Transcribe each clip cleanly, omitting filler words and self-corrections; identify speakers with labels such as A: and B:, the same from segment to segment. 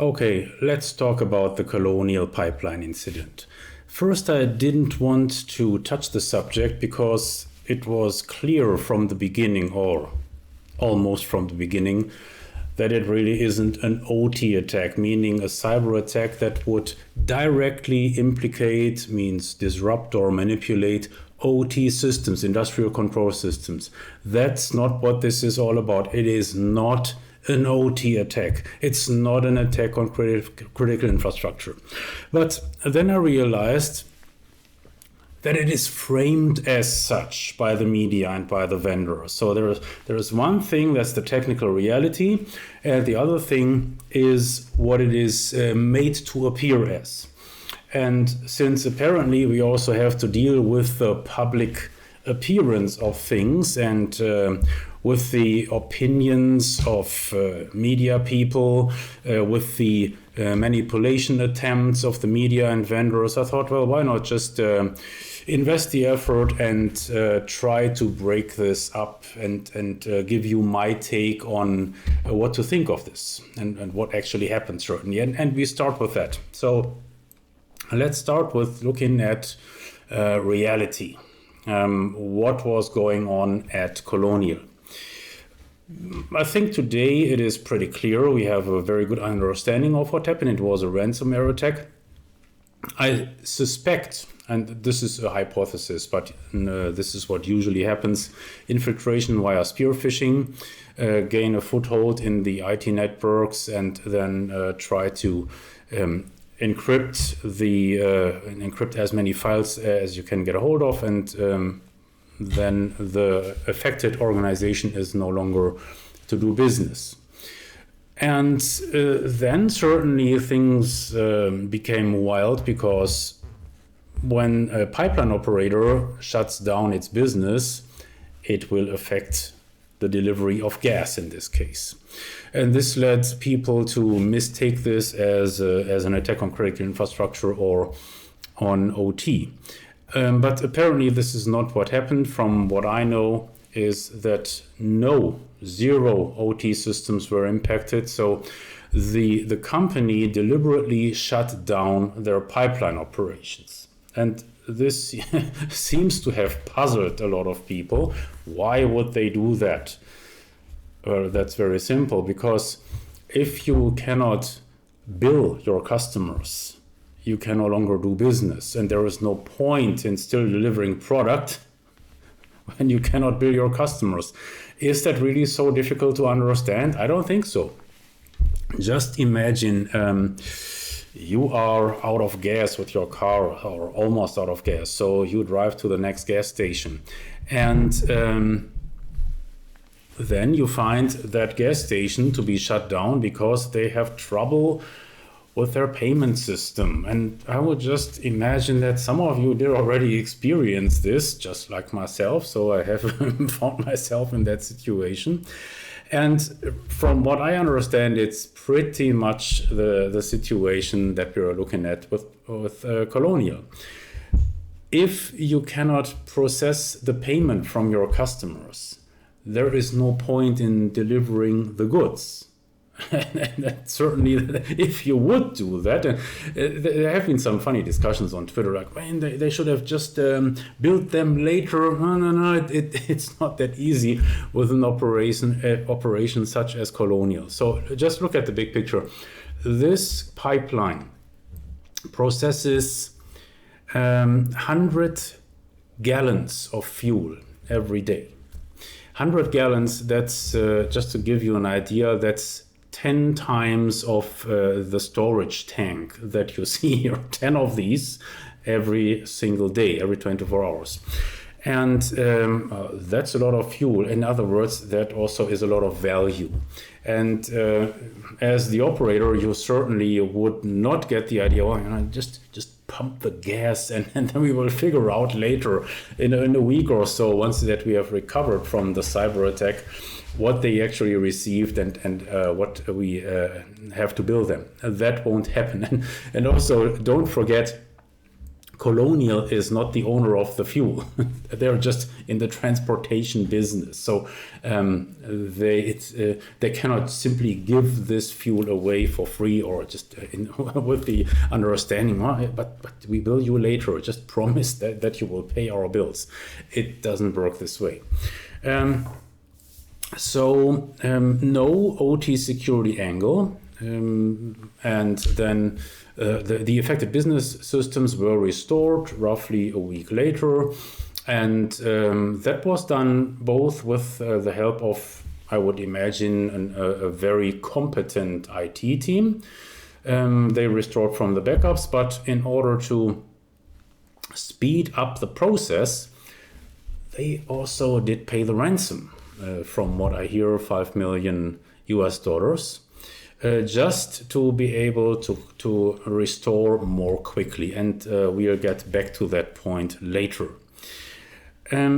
A: Okay, let's talk about the Colonial Pipeline incident. First, I didn't want to touch the subject because it was clear from the beginning, or almost from the beginning, that it really isn't an OT attack, meaning a cyber attack that would directly implicate, means disrupt or manipulate OT systems, industrial control systems. That's not what this is all about. It is not an OT attack. It's not an attack on critical infrastructure. But then I realized that it is framed as such by the media and by the vendors. So there is one thing that's the technical reality, and the other thing is what it is made to appear as. And since apparently we also have to deal with the public appearance of things and with the opinions of media people, with the manipulation attempts of the media and vendors, I thought, well, why not just invest the effort and try to break this up and give you my take on what to think of this and what actually happened, certainly. And we start with that. So let's start with looking at reality. What was going on at Colonial? I think today it is pretty clear. We have a very good understanding of what happened. It was a ransomware attack. I suspect, and this is a hypothesis, but this is what usually happens, infiltration via spear phishing, gain a foothold in the IT networks, and then try to encrypt as many files as you can get a hold of, and then the affected organization is no longer to do business. And then certainly things became wild, because when a pipeline operator shuts down its business, it will affect the delivery of gas in this case. And this led people to mistake this as an attack on critical infrastructure or on OT. But apparently this is not what happened. From what I know is that zero OT systems were impacted. So the company deliberately shut down their pipeline operations. And this seems to have puzzled a lot of people. Why would they do that? Well, that's very simple, because if you cannot bill your customers, you can no longer do business, and there is no point in still delivering product when you cannot bill your customers. Is that really so difficult to understand? I don't think so. Just imagine you are out of gas with your car, or almost out of gas, so you drive to the next gas station, and then you find that gas station to be shut down because they have trouble with their payment system. And I would just imagine that some of you did already experience this, just like myself. So I have found myself in that situation. And from what I understand, it's pretty much the situation that we are looking at with Colonial. If you cannot process the payment from your customers, there is no point in delivering the goods. And certainly, if you would do that, there have been some funny discussions on Twitter, like, man, they should have just built them later. No, it's not that easy with an operation such as Colonial. So just look at the big picture. This pipeline processes 100 gallons of fuel every day. 100 gallons, that's, just to give you an idea, that's 10 times of the storage tank that you see here. 10 of these every single day, every 24 hours. And that's a lot of fuel. In other words, that also is a lot of value. And as the operator, you certainly would not get the idea, just pump the gas and then we will figure out later in a week or so, once that we have recovered from the cyber attack, what they actually received and what we have to bill them. That won't happen. And also, don't forget, Colonial is not the owner of the fuel. They're just in the transportation business. So they cannot simply give this fuel away for free or just with the understanding, but we bill you later. Just promise that you will pay our bills. It doesn't work this way. No OT security angle. And then the affected business systems were restored roughly a week later. And that was done both with the help of, I would imagine, a very competent IT team. They restored from the backups, but in order to speed up the process, they also did pay the ransom. From what I hear, $5 million US, just to be able to restore more quickly. And we'll get back to that point later.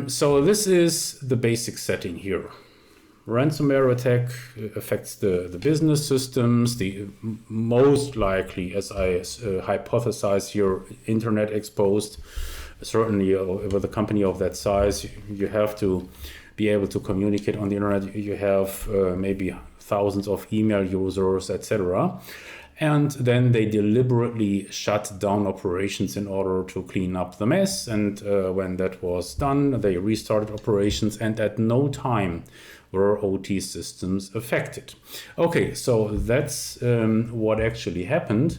A: So this is the basic setting here. Ransomware attack affects the business systems, the most likely, as I hypothesize here, internet exposed. Certainly with a company of that size, you have to be able to communicate on the internet. You have maybe thousands of email users, etc. And then they deliberately shut down operations in order to clean up the mess. And when that was done, they restarted operations, and at no time were OT systems affected. Okay, so that's what actually happened.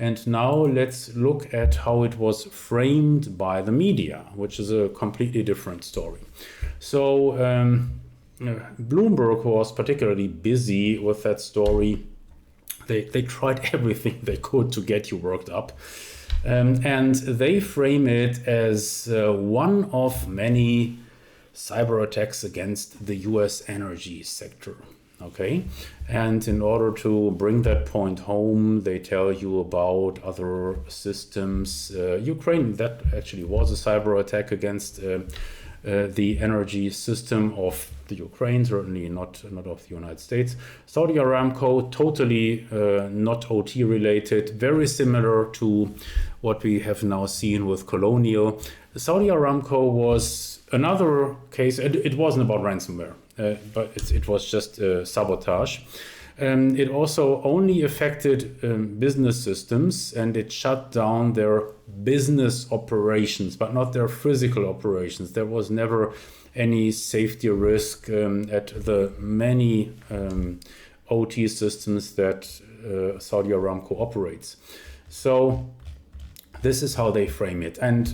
A: And now let's look at how it was framed by the media, which is a completely different story. So Bloomberg was particularly busy with that story. They tried everything they could to get you worked up. And they frame it as one of many cyber attacks against the US energy sector. Okay, and in order to bring that point home, they tell you about other systems. Ukraine, that actually was a cyber attack against the energy system of the Ukraine, certainly not of the United States. Saudi Aramco, totally not OT related, very similar to what we have now seen with Colonial. Saudi Aramco was another case. It wasn't about ransomware, but it was just sabotage. It also only affected business systems, and it shut down their business operations, but not their physical operations. There was never any safety risk at the many OT systems that Saudi Aramco operates. So this is how they frame it. And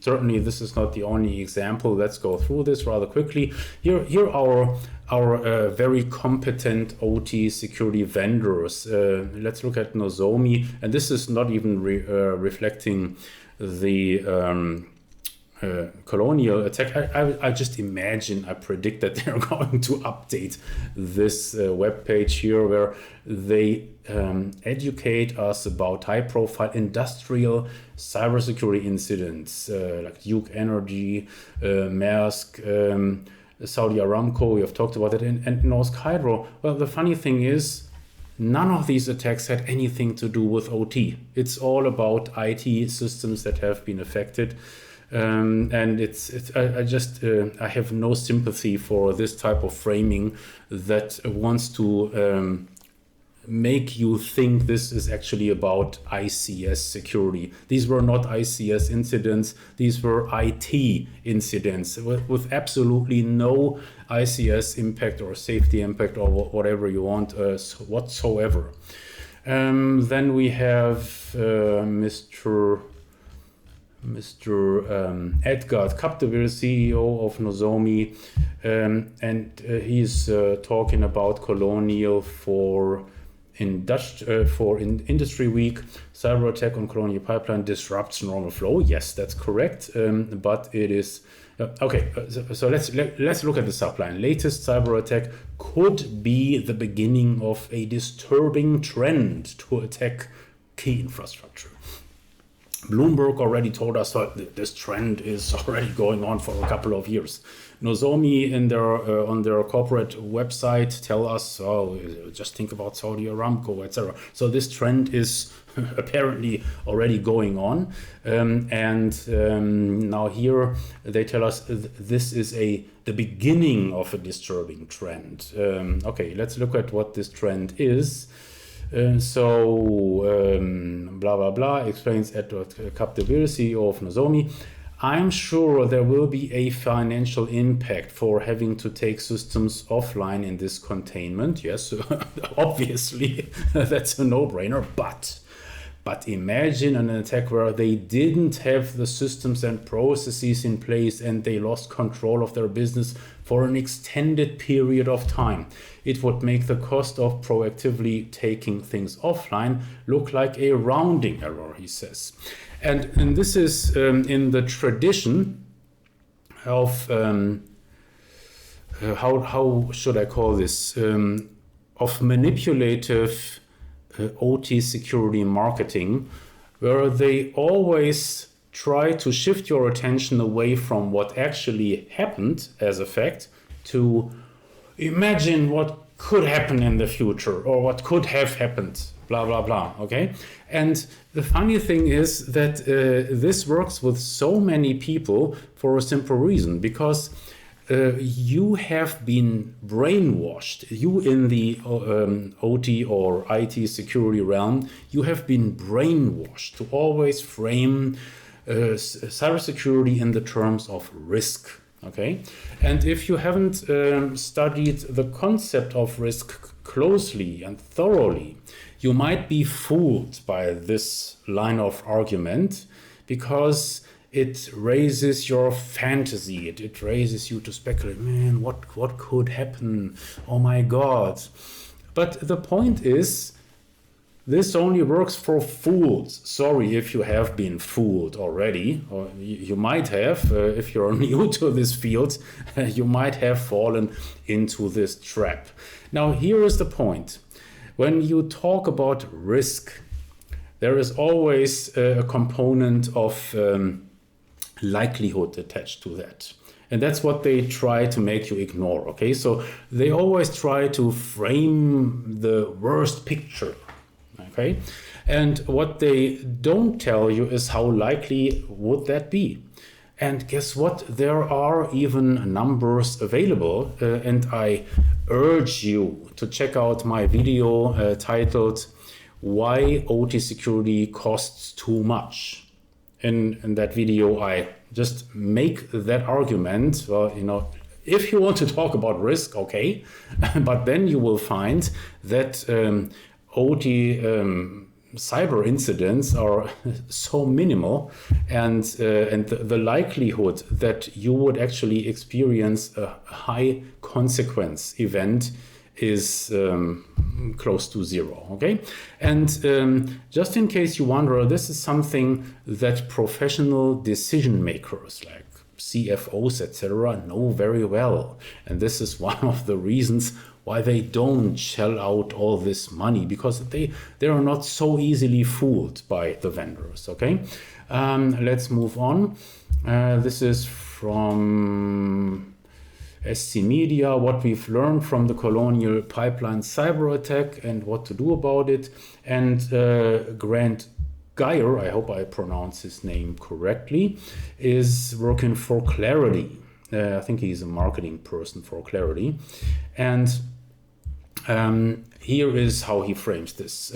A: certainly this is not the only example. Let's go through this rather quickly. Here are our very competent OT security vendors. Let's look at Nozomi. And this is not even reflecting the Colonial attack. I just imagine, I predict that they're going to update this web page here where they educate us about high-profile industrial cybersecurity incidents like Duke Energy, Maersk, Saudi Aramco. We have talked about it, and Norsk Hydro. Well, the funny thing is, none of these attacks had anything to do with OT. It's all about IT systems that have been affected. And I have no sympathy for this type of framing that wants to make you think this is actually about ICS security. These were not ICS incidents. These were IT incidents with absolutely no ICS impact or safety impact or whatever you want whatsoever. Then we have Mr. Edgar Capdeville, CEO of Nozomi, and he's talking about Colonial for Industry Week. Cyber attack on Colonial Pipeline disrupts normal flow. Yes, that's correct, but it is okay. So let's look at the subline. Latest cyber attack could be the beginning of a disturbing trend to attack key infrastructure. Bloomberg already told us that this trend is already going on for a couple of years. Nozomi in their on their corporate website tell us, oh, just think about Saudi Aramco, etc. So this trend is apparently already going on, now here they tell us this is the beginning of a disturbing trend. Okay, let's look at what this trend is. Blah blah blah explains Edward Capdeville, CEO of Nozomi. I'm sure there will be a financial impact for having to take systems offline in this containment. Yes, obviously, that's a no-brainer. But imagine an attack where they didn't have the systems and processes in place and they lost control of their business for an extended period of time. It would make the cost of proactively taking things offline look like a rounding error, he says. And this is in the tradition of, how should I call this, of manipulative OT security marketing, where they always try to shift your attention away from what actually happened as a fact to imagine what could happen in the future or what could have happened, blah, blah, blah, okay? And the funny thing is that this works with so many people for a simple reason, because you have been brainwashed. You in the OT or IT security realm, you have been brainwashed to always frame cybersecurity in the terms of risk. Okay, and if you haven't studied the concept of risk closely and thoroughly, you might be fooled by this line of argument, because it raises your fantasy. It raises you to speculate, man, what could happen? Oh my God. But the point is, this only works for fools. Sorry if you have been fooled already, or you might have, if you're new to this field, you might have fallen into this trap. Now, here is the point. When you talk about risk, there is always a component of likelihood attached to that. And that's what they try to make you ignore, okay? So they always try to frame the worst picture. Okay, and what they don't tell you is how likely would that be. And guess what? There are even numbers available, and I urge you to check out my video titled "Why OT Security Costs Too Much." In that video, I just make that argument. Well, you know, if you want to talk about risk, okay, but then you will find that OT cyber incidents are so minimal, and the likelihood that you would actually experience a high consequence event is close to zero, okay? And just in case you wonder, this is something that professional decision makers like CFOs, etc., know very well. And this is one of the reasons why they don't shell out all this money, because they are not so easily fooled by the vendors, okay? Let's move on. This is from SC Media, what we've learned from the Colonial Pipeline cyber attack and what to do about it. And Grant Geyer, I hope I pronounce his name correctly, is working for Clarity. I think he's a marketing person for Clarity. And here is how he frames this.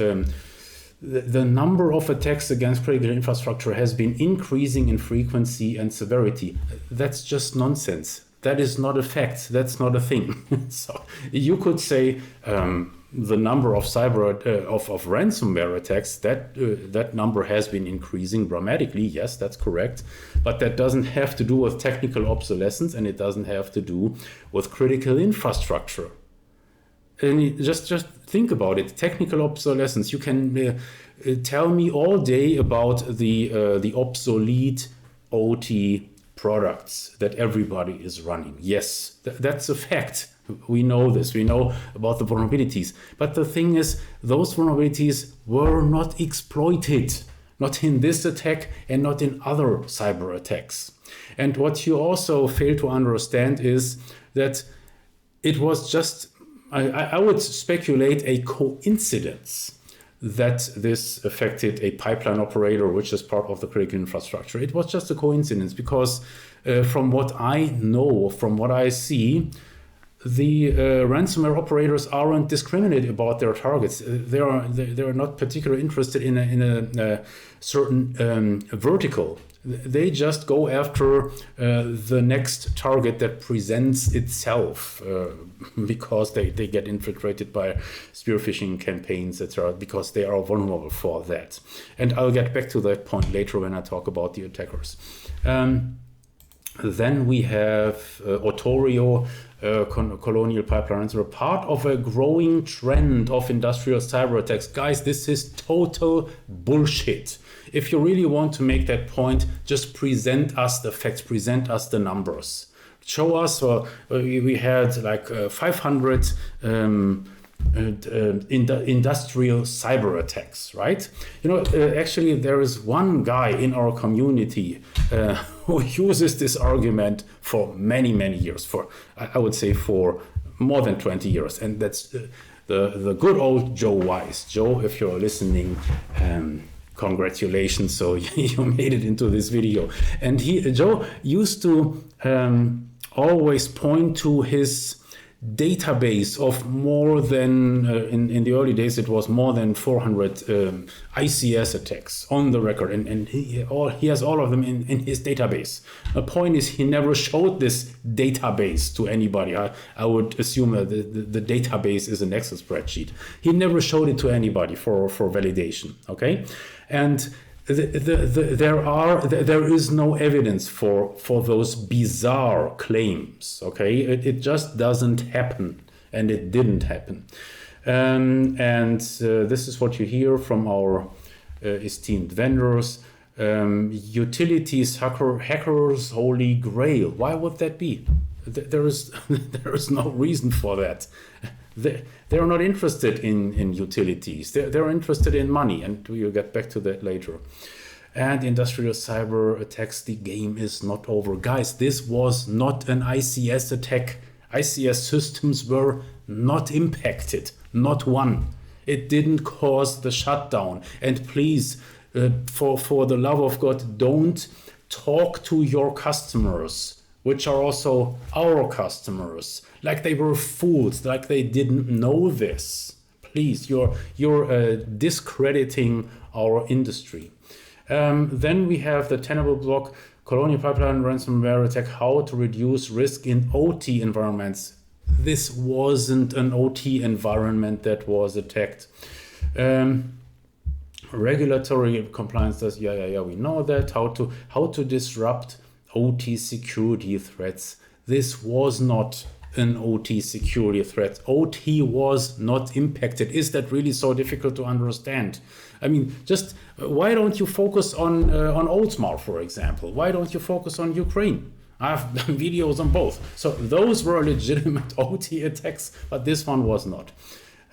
A: The number of attacks against critical infrastructure has been increasing in frequency and severity. That's just nonsense. That is not a fact. That's not a thing. So you could say the number of of ransomware attacks, that number has been increasing dramatically. Yes, that's correct. But that doesn't have to do with technical obsolescence, and it doesn't have to do with critical infrastructure. And just think about it. Technical obsolescence. You can tell me all day about the obsolete OT products that everybody is running. Yes, that's a fact. We know this. We know about the vulnerabilities. But the thing is, those vulnerabilities were not exploited. not in this attack and not in other cyber attacks. And what you also fail to understand is that it was just, I would speculate, a coincidence that this affected a pipeline operator, which is part of the critical infrastructure. It was just a coincidence because from what I know, from what I see, the ransomware operators aren't discriminate about their targets. They are not particularly interested in a certain vertical. They just go after the next target that presents itself because they get infiltrated by spear phishing campaigns, etc., because they are vulnerable for that. And I'll get back to that point later when I talk about the attackers. Then we have Autorio, Colonial Pipeline Hack, part of a growing trend of industrial cyber attacks. Guys, this is total bullshit. If you really want to make that point, just present us the facts, present us the numbers. Show us, we had like 500 industrial cyber attacks, right? You know, actually there is one guy in our community who uses this argument for many years, for I would say for more than 20 years, and that's the good old Joe Wise. Joe, if you're listening, congratulations, so you made it into this video. And Joe used to always point to his database of more than, in the early days, it was more than 400 ICS attacks on the record, and he has all of them in his database. The point is, he never showed this database to anybody. I would assume that the database is an Excel spreadsheet. He never showed it to anybody for validation, okay? And there is no evidence for those bizarre claims, okay? It just doesn't happen, and it didn't happen. This is what you hear from our esteemed vendors. Utilities, hackers, holy grail. Why would that be? There is no reason for that. They're not interested in utilities. They're interested in money, and we'll get back to that later. And industrial cyber attacks, the game is not over. Guys, this was not an ICS attack. ICS systems were not impacted, not one. It didn't cause the shutdown. And please, for the love of God, don't talk to your customers, which are also our customers, like they were fools, like they didn't know this. Please, you're discrediting our industry. Then we have the tenable block, Colonial Pipeline ransomware attack, how to reduce risk in OT environments. This wasn't an OT environment that was attacked. Regulatory compliance does, yeah, we know that. How to disrupt OT security threats. This was not an OT security threat. OT was not impacted. Is that really so difficult to understand? I mean, just why don't you focus on Oldsmar, for example? Why don't you focus on Ukraine? I've done videos on both. So those were legitimate OT attacks, but this one was not.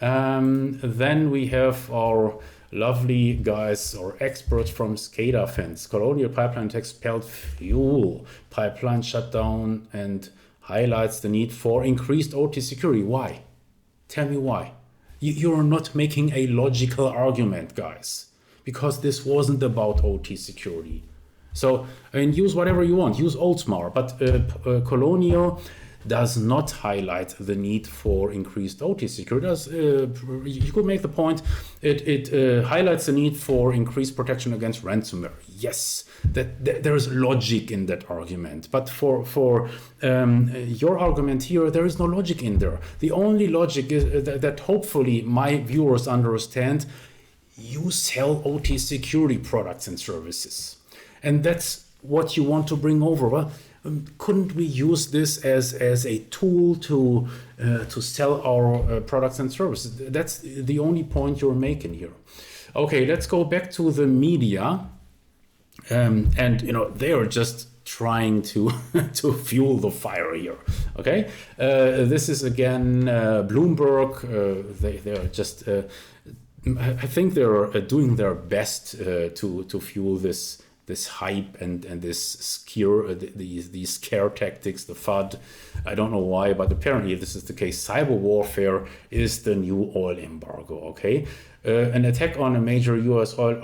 A: Then we have our lovely guys or experts from SCADA fence. Colonial Pipeline Hack spelled fuel pipeline shutdown and highlights the need for increased OT security. Why? Tell me why. You're not making a logical argument, guys, because this wasn't about OT security. So, I mean, use whatever you want, use Oldsmar, but Colonial does not highlight the need for increased OT security. You could make the point, it highlights the need for increased protection against ransomware. Yes, there is logic in that argument, but for your argument here, there is no logic in there. The only logic is that hopefully my viewers understand. You sell OT security products and services, and that's what you want to bring over. Well, couldn't we use this as a tool to sell our products and services? That's the only point you're making here. Okay, let's go back to the media, and you know they are just trying to to fuel the fire here. Okay, this is again Bloomberg. They are just I think they're doing their best to fuel this hype and this these scare tactics, the FUD. I don't know why, but apparently this is the case. Cyber warfare is the new oil embargo. Okay, an attack on a major U.S. oil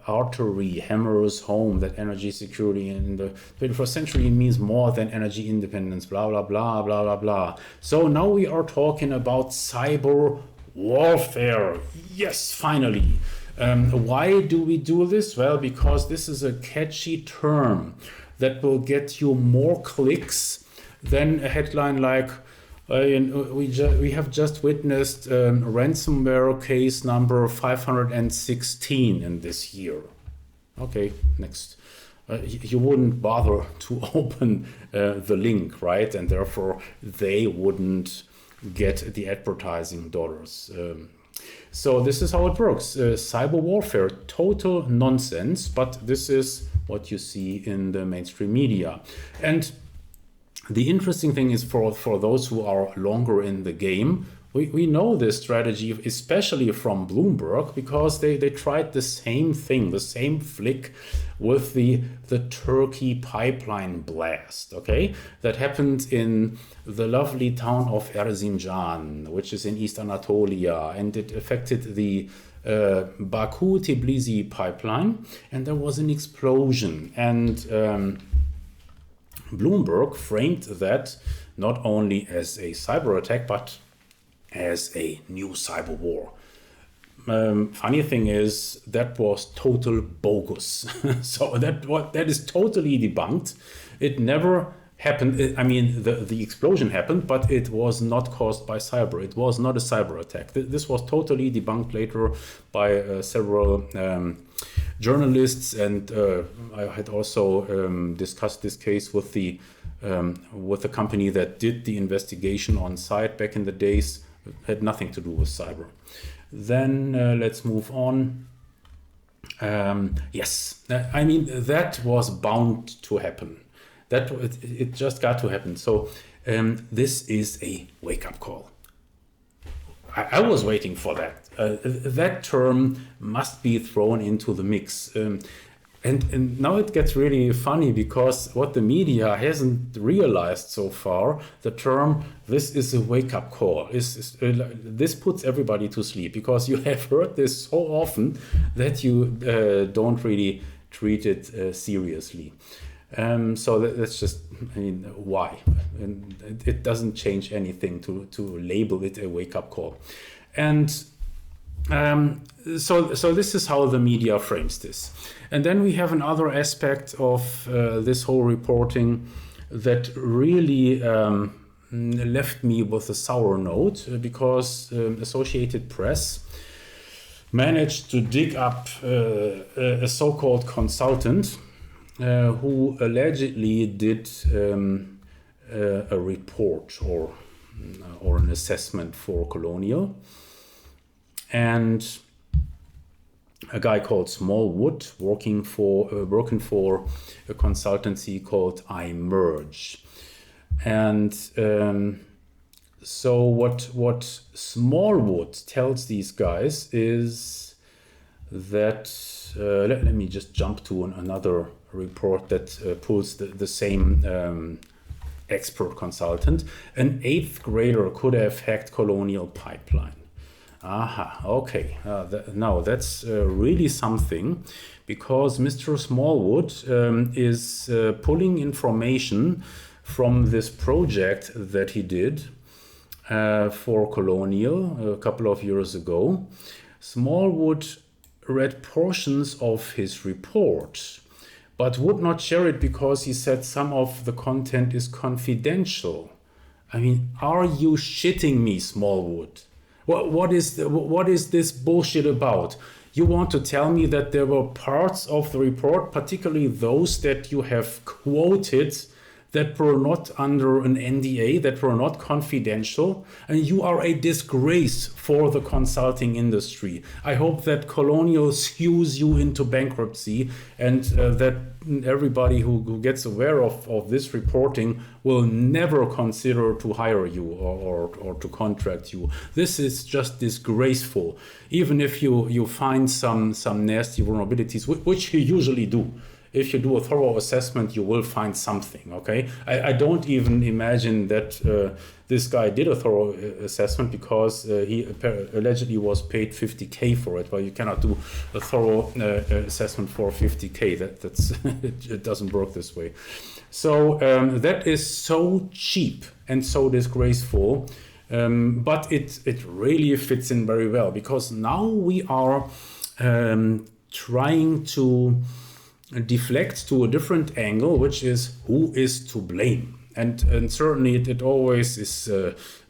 A: artery hammers home that energy security in the 21st century means more than energy independence. Blah blah blah blah blah blah. So now we are talking about cyber warfare. Yes, finally. Why do we do this? Well, because this is a catchy term that will get you more clicks than a headline like we have just witnessed ransomware case number 516 in this year. Okay, next. You wouldn't bother to open the link, right? And therefore they wouldn't get the advertising dollars. So this is how it works. Cyber warfare, total nonsense, but this is what you see in the mainstream media. And the interesting thing is for those who are longer in the game, we know this strategy, especially from Bloomberg, because they tried the same thing, the same flick with the Turkey pipeline blast, okay? That happened in the lovely town of Erzincan, which is in East Anatolia, and it affected the Baku-Tbilisi pipeline, and there was an explosion. And Bloomberg framed that not only as a cyber attack, but as a new cyber war. Funny thing is that was total bogus. So that is totally debunked. It never happened. I mean, the explosion happened, but it was not caused by cyber. It was not a cyber attack. This was totally debunked later by several journalists, and I had also discussed this case with the company that did the investigation on site back in the days. It had nothing to do with cyber. Then let's move on. Yes, I mean, that was bound to happen. It just got to happen. So this is a wake-up call. I was waiting for that. That term must be thrown into the mix. And now it gets really funny, because what the media hasn't realized so far, the term "this is a wake-up call" this puts everybody to sleep, because you have heard this so often that you don't really treat it seriously. So that's just, I mean, why? And it doesn't change anything to label it a wake-up call. And so this is how the media frames this. And then we have another aspect of this whole reporting that really left me with a sour note, because Associated Press managed to dig up a so-called consultant who allegedly did a report or an assessment for Colonial. And a guy called Smallwood working for a consultancy called iMerge. And so what Smallwood tells these guys is that let me just jump to another report that pulls the same expert consultant. An 8th grader could have hacked Colonial Pipeline. Aha, okay. Now that's really something, because Mr. Smallwood is pulling information from this project that he did for Colonial a couple of years ago. Smallwood read portions of his report, but would not share it because he said some of the content is confidential. I mean, are you shitting me, Smallwood? What is this bullshit about? You want to tell me that there were parts of the report, particularly those that you have quoted, that were not under an NDA, that were not confidential, and you are a disgrace for the consulting industry. I hope that Colonial sues you into bankruptcy, and that everybody who gets aware of this reporting will never consider to hire you or to contract you. This is just disgraceful. Even if you find some nasty vulnerabilities, which you usually do. If you do a thorough assessment, you will find something, okay? I don't even imagine that this guy did a thorough assessment, because he allegedly was paid 50K for it. Well, you cannot do a thorough assessment for 50K. That's it doesn't work this way. So that is so cheap and so disgraceful, but it really fits in very well, because now we are trying to deflect to a different angle, which is who is to blame. And certainly it always is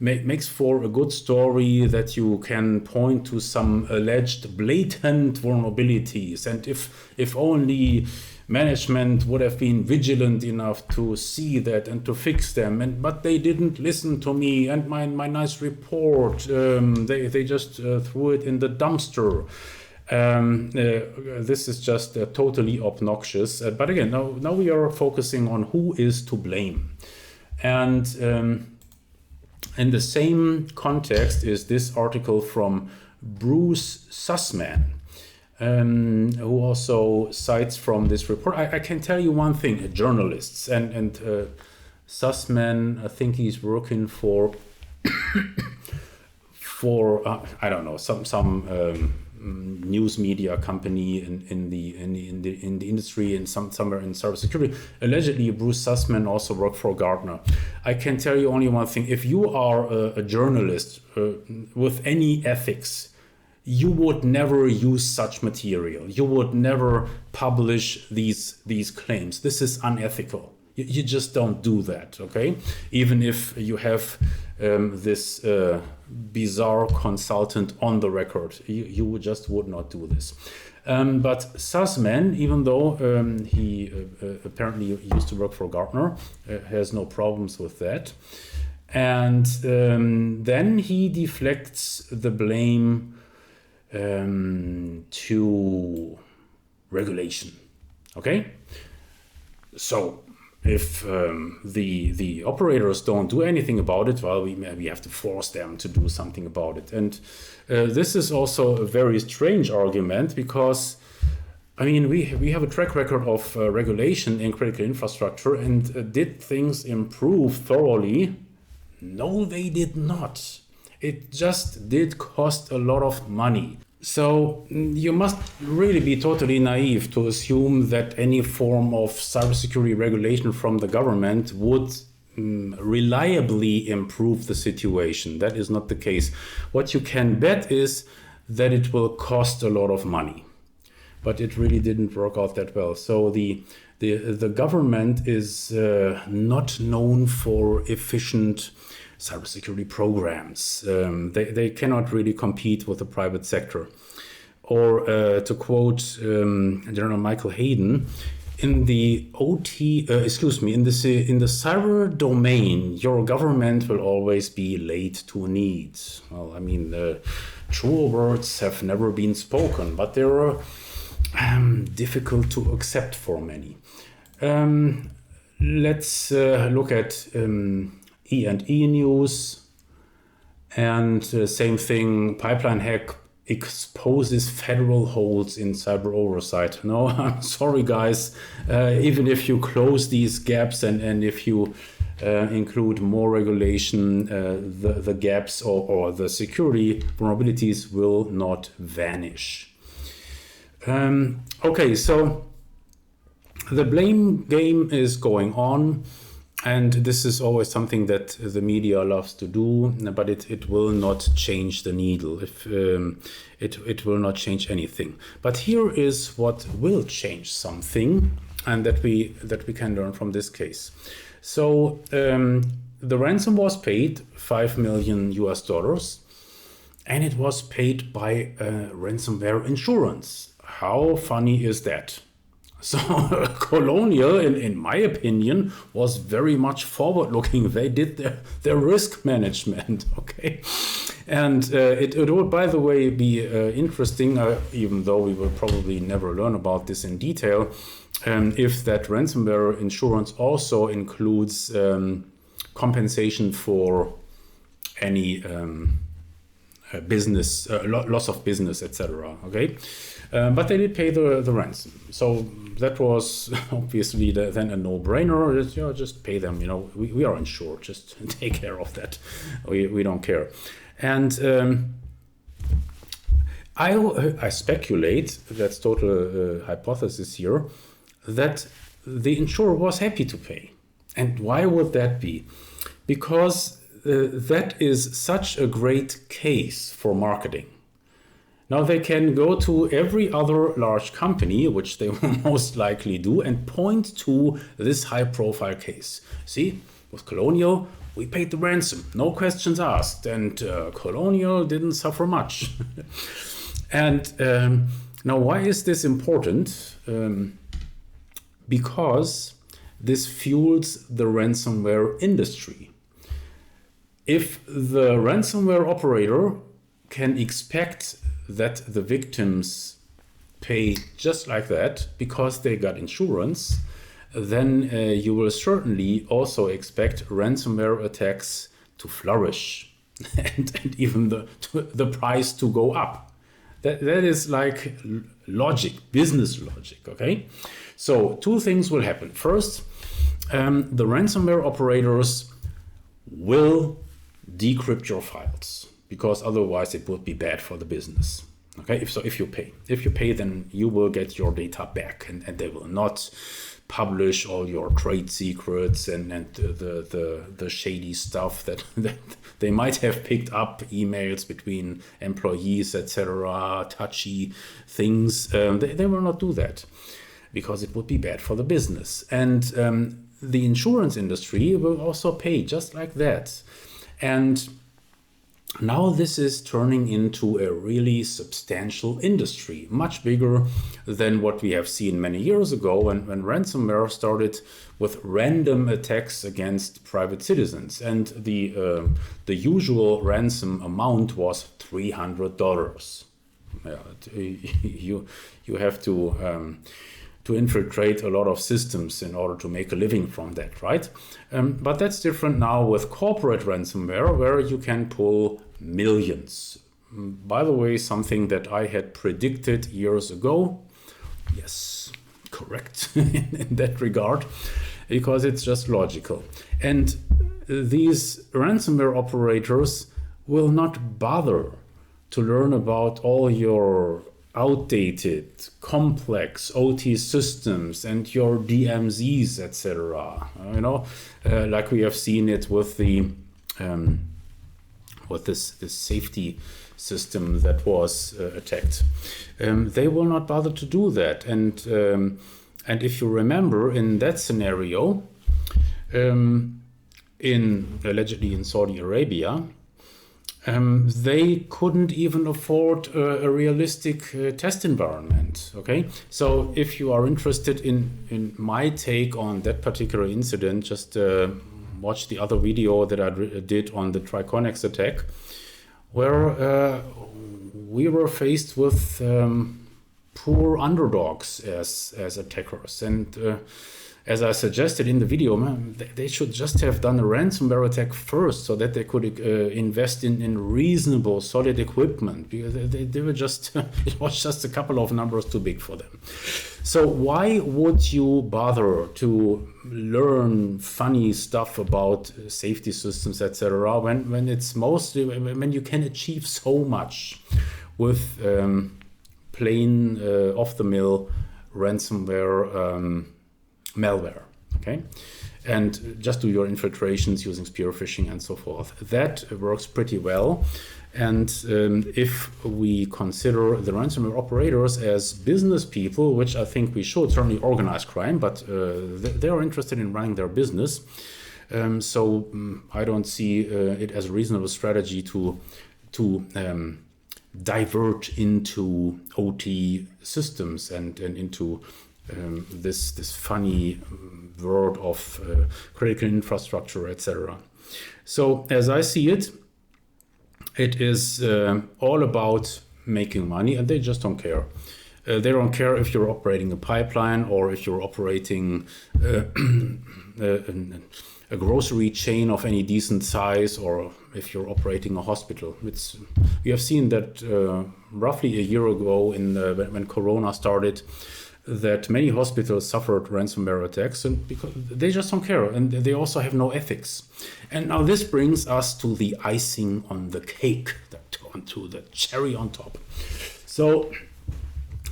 A: makes for a good story that you can point to some alleged blatant vulnerabilities, and if only management would have been vigilant enough to see that and to fix them, but they didn't listen to me and my nice report, they just threw it in the dumpster. This is just totally obnoxious. But again, now we are focusing on who is to blame. And in the same context is this article from Bruce Sussman, who also cites from this report. I can tell you one thing, journalists and Sussman, I think he's working for I don't know, some news media company in the industry, and somewhere in cybersecurity. Allegedly, Bruce Sussman also worked for Gartner. I can tell you only one thing: if you are a journalist with any ethics, you would never use such material. You would never publish these claims. This is unethical. You just don't do that, okay? Even if you have this bizarre consultant on the record, you just would not do this. But Sussman, even though he apparently used to work for Gartner, has no problems with that. And then he deflects the blame to regulation, okay? So if the operators don't do anything about it, well, we have to force them to do something about it. And this is also a very strange argument, because I mean, we have a track record of regulation in critical infrastructure, and did things improve thoroughly? No, they did not. It just did cost a lot of money. So you must really be totally naive to assume that any form of cybersecurity regulation from the government would reliably improve the situation. That is not the case. What you can bet is that it will cost a lot of money. But it really didn't work out that well. So the government is not known for efficient cybersecurity programs. They cannot really compete with the private sector. Or to quote General Michael Hayden, in the in the cyber domain, your government will always be late to needs. Well, I mean, truer words have never been spoken, but they're difficult to accept for many. Let's look at E&E News, and same thing, Pipeline Hack exposes federal holes in cyber oversight. No, I'm sorry guys, even if you close these gaps and if you include more regulation, the gaps or the security vulnerabilities will not vanish. Okay, so the blame game is going on. And this is always something that the media loves to do, but it will not change the needle. It will not change anything. But here is what will change something, and that we can learn from this case. So the ransom was paid $5 million, and it was paid by ransomware insurance. How funny is that? So Colonial, in my opinion, was very much forward-looking. They did their risk management, okay? And it would, by the way, be interesting, even though we will probably never learn about this in detail, if that ransomware insurance also includes compensation for any business, loss of business, etc. Okay, but they did pay the ransom, so that was obviously then a no-brainer. Just pay them. We are insured. Just take care of that. We don't care. And I speculate, that's total hypothesis here, that the insurer was happy to pay. And why would that be? Because that is such a great case for marketing. Now they can go to every other large company, which they will most likely do, and point to this high-profile case. See, with Colonial, we paid the ransom, no questions asked, and Colonial didn't suffer much. And now why is this important? Because this fuels the ransomware industry. If the ransomware operator can expect that the victims pay just like that because they got insurance, then you will certainly also expect ransomware attacks to flourish and even the price to go up. That is like logic, business logic, okay? So two things will happen. First, the ransomware operators will decrypt your files, because otherwise it would be bad for the business. Okay, if you pay, then you will get your data back, and they will not publish all your trade secrets and the shady stuff that they might have picked up, emails between employees, etc., touchy things. They will not do that because it would be bad for the business. And the insurance industry will also pay just like that. And now this is turning into a really substantial industry, much bigger than what we have seen many years ago when ransomware started with random attacks against private citizens. And the usual ransom amount was $300. You have to infiltrate a lot of systems in order to make a living from that, right? But that's different now with corporate ransomware, where you can pull millions. By the way, something that I had predicted years ago. Yes, correct in that regard, because it's just logical. And these ransomware operators will not bother to learn about all your outdated, complex OT systems and your DMZs, etc. Like we have seen it with the this safety system that was attacked. They will not bother to do that. And if you remember, in that scenario, allegedly in Saudi Arabia, they couldn't even afford a realistic test environment. Okay, so if you are interested in my take on that particular incident, just watch the other video that I did on the Triconex attack, where we were faced with poor underdogs as attackers. And as I suggested in the video, they should just have done a ransomware attack first, so that they could invest in reasonable, solid equipment, because they were just, it was just a couple of numbers too big for them. So why would you bother to learn funny stuff about safety systems, etc., when it's mostly, when you can achieve so much with plain off-the-mill ransomware malware, okay? And just do your infiltrations using spear phishing and so forth. That works pretty well. And if we consider the ransomware operators as business people, which I think we should, certainly organized crime, but they are interested in running their business. So I don't see it as a reasonable strategy to divert into OT systems and into this funny word of critical infrastructure, etc. So as I see it, it is all about making money, and they just don't care. They don't care if you're operating a pipeline or if you're operating a grocery chain of any decent size, or if you're operating a hospital. We have seen that roughly a year ago, when Corona started, that many hospitals suffered ransomware attacks, and because they just don't care, and they also have no ethics. And now this brings us to the icing on the cake, onto the cherry on top. So,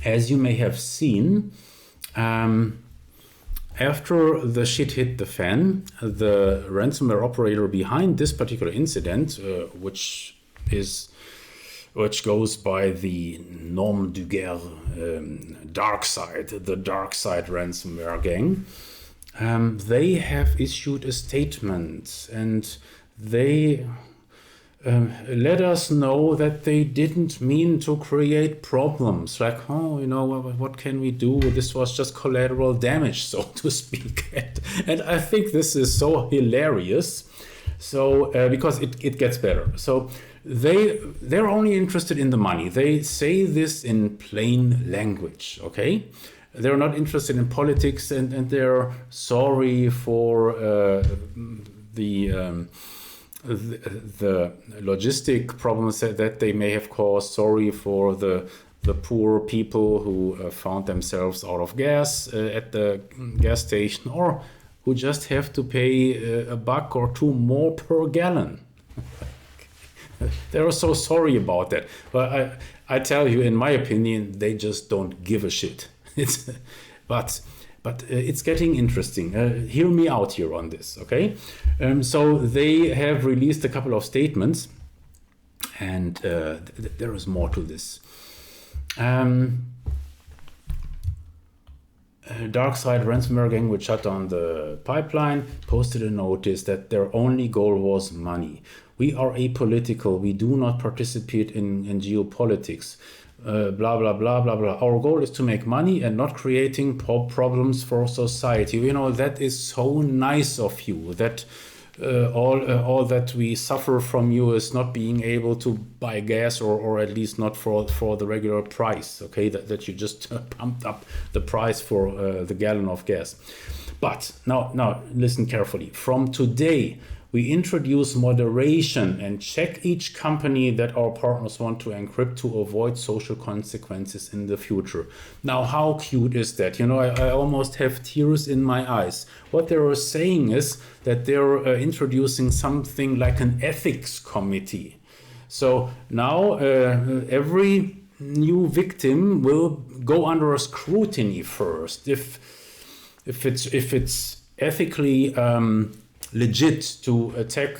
A: as you may have seen, after the shit hit the fan, the ransomware operator behind this particular incident, which goes by the nom du guerre, dark side, the dark side ransomware gang, they have issued a statement, and they let us know that they didn't mean to create problems. Like, what can we do? This was just collateral damage, so to speak. And I think this is so hilarious. So because it gets better. So they're only interested in the money. They say this in plain language. Okay. They're not interested in politics, and they're sorry for the logistic problems that they may have caused. Sorry for the poor people who found themselves out of gas at the gas station, or who just have to pay $1 or $2 more per gallon. They're so sorry about that. But I tell you, in my opinion, they just don't give a shit. But it's getting interesting. Hear me out here on this, okay? So they have released a couple of statements, and there is more to this. Darkside ransomware gang, which shut down the pipeline, posted a notice that their only goal was money. We are apolitical. We do not participate in geopolitics. Blah, blah, blah, blah, blah. Our goal is to make money and not creating problems for society. That is so nice of you, that all that we suffer from you is not being able to buy gas, or at least not for the regular price, okay? That you just pumped up the price for the gallon of gas. But now listen carefully. From today, we introduce moderation and check each company that our partners want to encrypt to avoid social consequences in the future. Now, how cute is that? I almost have tears in my eyes. What they are saying is that they're introducing something like an ethics committee. So now every new victim will go under a scrutiny first if it's ethically legit to attack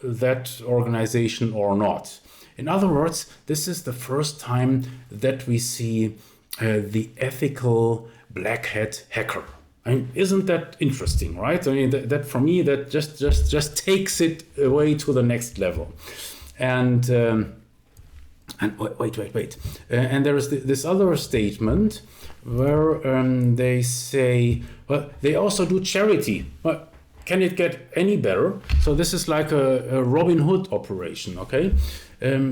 A: that organization or not. In other words, this is the first time that we see the ethical black hat hacker. Isn't that interesting, right? That for me, that just takes it away to the next level. And wait. And there is this other statement where they say, well, they also do charity. Well, can it get any better? So this is like a Robin Hood operation, okay?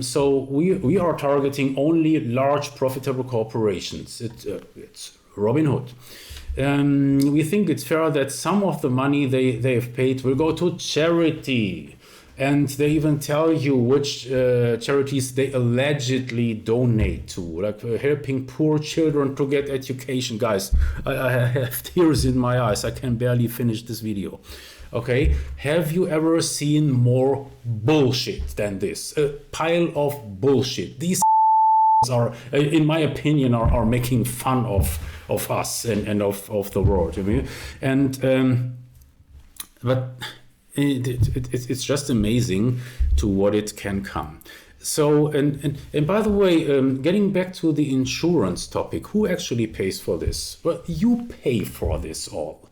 A: So we are targeting only large profitable corporations. It's Robin Hood. We think it's fair that some of the money they have paid will go to charity. And they even tell you which charities they allegedly donate to, like helping poor children to get education. Guys, I have tears in my eyes. I can barely finish this video. Okay, have you ever seen more bullshit than this? A pile of bullshit. These are, in my opinion, are making fun of us and of the world. But it's just amazing to what it can come. So, and by the way, getting back to the insurance topic, who actually pays for this? Well, you pay for this all.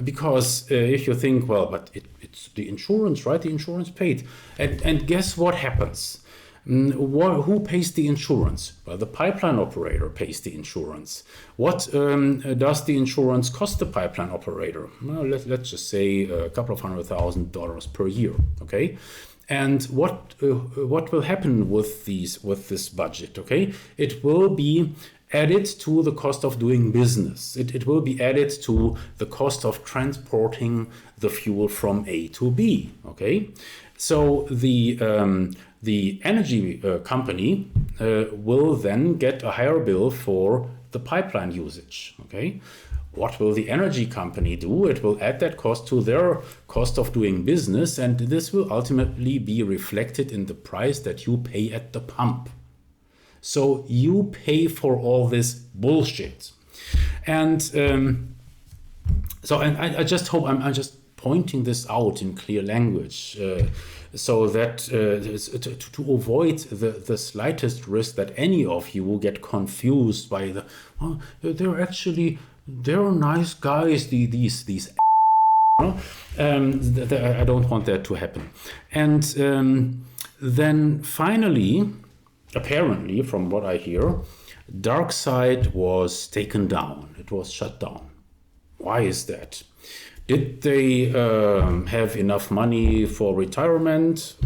A: Because if you think, well, but it's the insurance, right? The insurance paid. And guess what happens? Who pays the insurance? Well, the pipeline operator pays the insurance. What does the insurance cost the pipeline operator? Well, let's just say a couple of $100,000 per year. Okay, and what will happen with this budget? Okay, it will be added to the cost of doing business. It will be added to the cost of transporting the fuel from A to B. Okay, so the energy company will then get a higher bill for the pipeline usage. Okay, what will the energy company do? It will add that cost to their cost of doing business, and this will ultimately be reflected in the price that you pay at the pump. So you pay for all this bullshit. And I just hope I'm just pointing this out in clear language, so that to avoid the slightest risk that any of you will get confused by they're nice guys, these I don't want that to happen. And then finally, apparently, from what I hear, DarkSide was taken down. It was shut down. Why is that? Did they have enough money for retirement?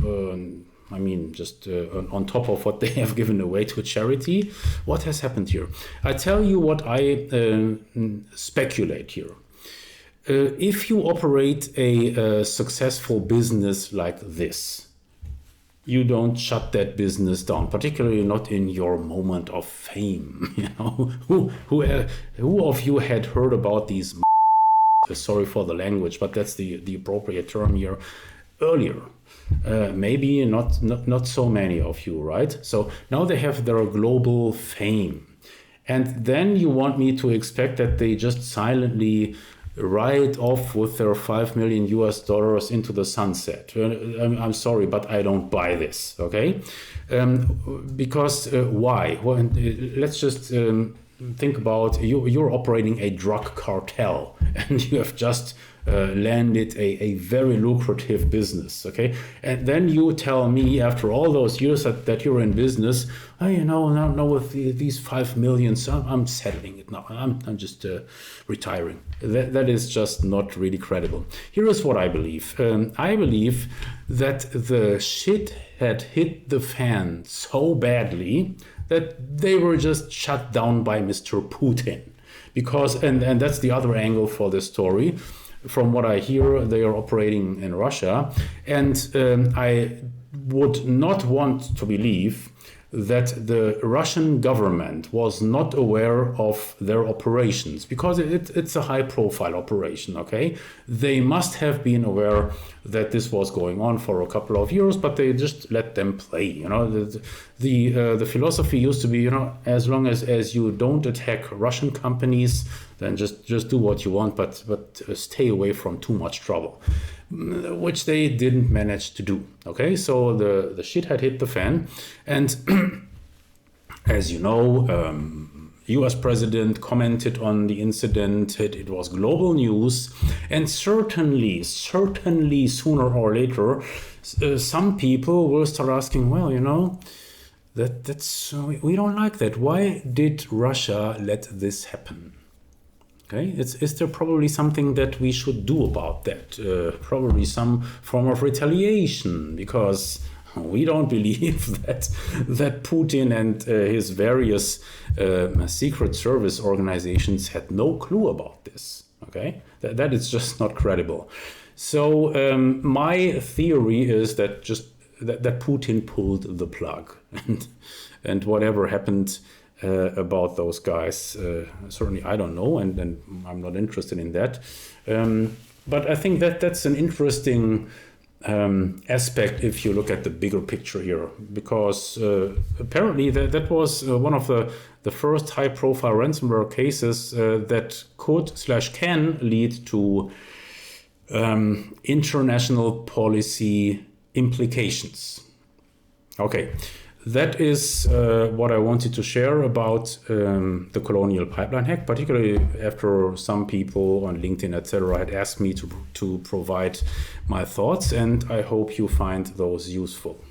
A: I mean, just on top of what they have given away to charity? What has happened here? I tell you what I speculate here. If you operate a successful business like this, you don't shut that business down, particularly not in your moment of fame. You know, who of you had heard about these? Sorry for the language, but that's the appropriate term here. Earlier, maybe not so many of you, right? So now they have their global fame, and then you want me to expect that they just silently ride off with their $5 million into the sunset. I'm sorry, but I don't buy this. Okay, because why? Well, let's just think about you're operating a drug cartel, and you have just landed a very lucrative business. Okay, and then you tell me after all those years that you're in business, oh, you know, now with these 5 million, so I'm settling it now. I'm just retiring. That is just not really credible. Here is what I believe. I believe that the shit had hit the fan so badly that they were just shut down by Mr. Putin. Because, and that's the other angle for this story. From what I hear, they are operating in Russia. And I would not want to believe that the Russian government was not aware of their operations, because it's a high-profile operation, okay? They must have been aware that this was going on for a couple of years, but they just let them play, you know? The philosophy used to be, you know, as long as you don't attack Russian companies, then just do what you want, but stay away from too much trouble, which they didn't manage to do. Okay, so the shit had hit the fan, and as you know, US president commented on the incident. It was global news, and certainly sooner or later, some people will start asking, well, you know, that's we don't like that. Why did Russia let this happen? Okay, is there probably something that we should do about that? Probably some form of retaliation, because we don't believe that Putin and his various secret service organizations had no clue about this. Okay, that is just not credible. So my theory is that that Putin pulled the plug, and whatever happened about those guys, certainly I don't know, and I'm not interested in that. But I think that's an interesting aspect if you look at the bigger picture here, because apparently that was one of the first high-profile ransomware cases that could/can lead to international policy implications. Okay. That is what I wanted to share about the Colonial Pipeline Hack, particularly after some people on LinkedIn, etc., had asked me to provide my thoughts, and I hope you find those useful.